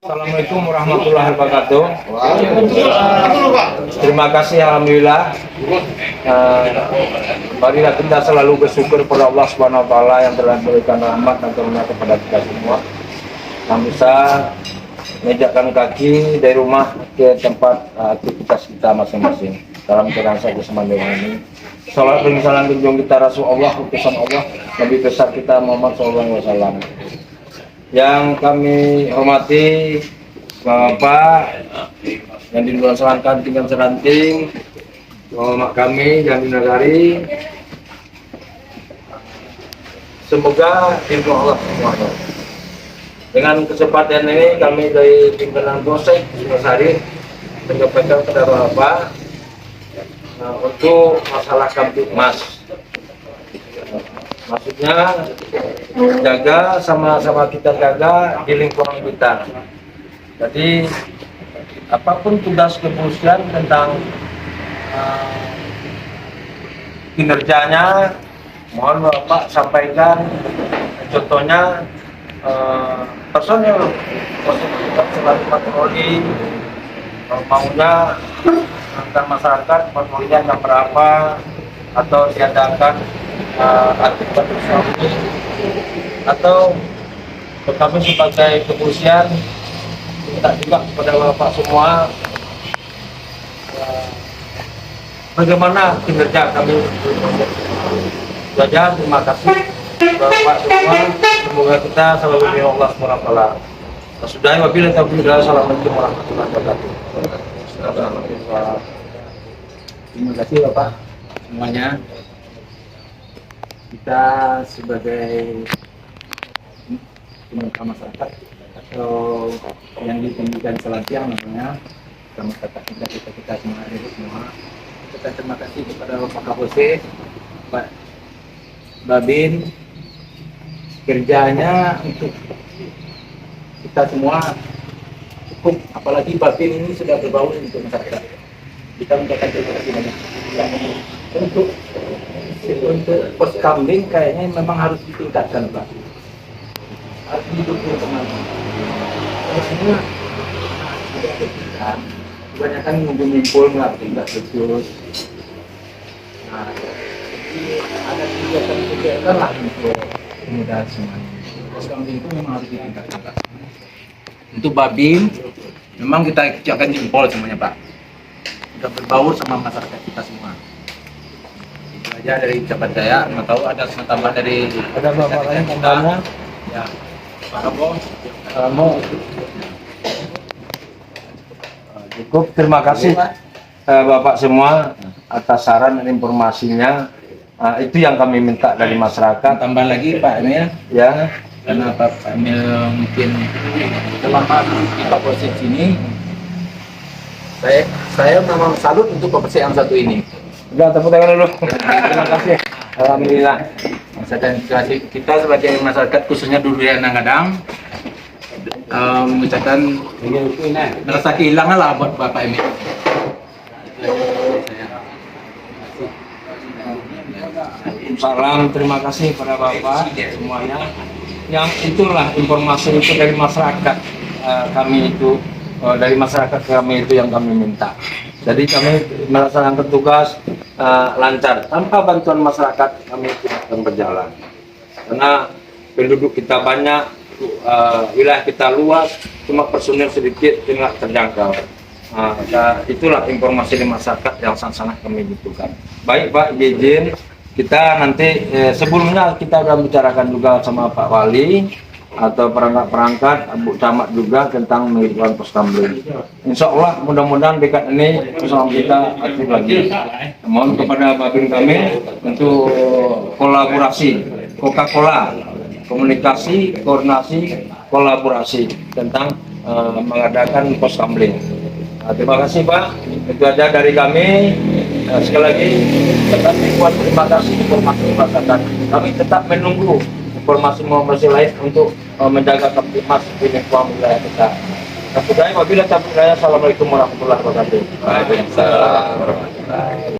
Assalamualaikum warahmatullahi wabarakatuh. Terima kasih, alhamdulillah. Marilah kita selalu bersyukur kepada Allah Subhanahu Wa Taala yang telah memberikan rahmat dan karunia kepada kita semua, yang bisa menginjakkan kaki dari rumah ke tempat aktivitas kita masing-masing dalam keadaan saja semandung ini. Salat dan salam junjung kita Rasulullah, utusan Allah, Nabi besar kita Muhammad SAW. Yang kami hormati Bapak yang di luar selangkan tinggal seranting, mak kami yang di Nagari, semoga ridho Allah semuanya. Dengan kesempatan ini kami dari pimpinan Polsek Singosari menyampaikan kepada Bapak untuk masalah Kamtibmas. Maksudnya jaga, sama-sama kita jaga di lingkungan kita. Jadi apapun tugas kepolisian tentang kinerjanya, mohon Bapak sampaikan. Contohnya personil kita selalu patroli, maunya antar masyarakat patrolinya jam berapa, atau diadakan aktivitas ini, atau kami sebagai kepolisian minta juga kepada Bapak semua bagaimana kinerja kami. Saja, terima kasih Bapak semua, semoga kita selalu di Allah SWT. Sudah, wabillahi taufiq wal hidayah. Assalamualaikum warahmatullahi wabarakatuh. Terima kasih Bapak semuanya. Kita sebagai pemerintah masyarakat atau yang di pendidikan Selantiang namanya, masyarakat kita semua, kita terima kasih kepada Bapak Kapolsek, Pak Babin, kerjanya untuk kita semua cukup, apalagi Babin ini sudah berbaur untuk masyarakat. Kita mengucapkan terima kasih banyak. Untuk pos kambing kayaknya memang harus ditingkatkan, Pak. Harus didukung teman-teman. Semua kebanyakan ngumpul nggak betul. Nah, jadi ada kegiatan lah untuk kemudahan semuanya. Pos kambing itu memang harus ditingkatkan, Pak. Untuk Babin, memang kita akan jempol semuanya, Pak. Kita berbaur sama masyarakat kita semua. Itu aja dari ucapan saya. Nggak tahu ada tambahan dari Bapak lain tambahnya? Ya, Pak Kabo. Cukup, terima kasih Bapak semua atas saran dan informasinya. Itu yang kami minta dari masyarakat. Tambah lagi Pak Emil, Ya, karena Pak Emil mungkin selama di Polsek sini, saya memang salut untuk Polsek yang satu ini. udah tepuk tangan dulu. Terima kasih. Alhamdulillah. Kita sebagai masyarakat khususnya Durian Nangadang mengucapkan merasa kehilangan lah buat Bapak Emil. Salam, terima kasih pada Bapak semuanya. Yang itulah informasi itu dari masyarakat kami itu, dari masyarakat kami itu yang kami minta. Jadi kami melaksanakan tugas lancar, tanpa bantuan masyarakat kami tidak akan berjalan. Karena penduduk kita banyak, wilayah kita luas, cuma personil sedikit tidak terjangkau. Itulah informasi dari masyarakat yang sangat kami butuhkan. Baik Pak, izin kita nanti sebelumnya kita sudah bicarakan juga sama Pak Wali atau perangkat Bu Camat juga tentang melakukan pos kambing. Insya Allah mudah-mudahan dekat ini usaha kita aktif lagi. Mohon kepada Babin kami untuk kolaborasi, Coca-Cola, komunikasi, koordinasi, kolaborasi tentang mengadakan pos kambing. Terima kasih Pak, itu aja dari kami. Sekali lagi tetap dibuat terima kasih informasi masyarakat. Kami tetap menunggu informasi lain untuk menjaga Kamtibmas di lingkungan wilayah kita. Wabillahi taufiq wal hidayah. Assalamualaikum warahmatullahi wabarakatuh. Waalaikumsalam warahmatullahi wabarakatuh.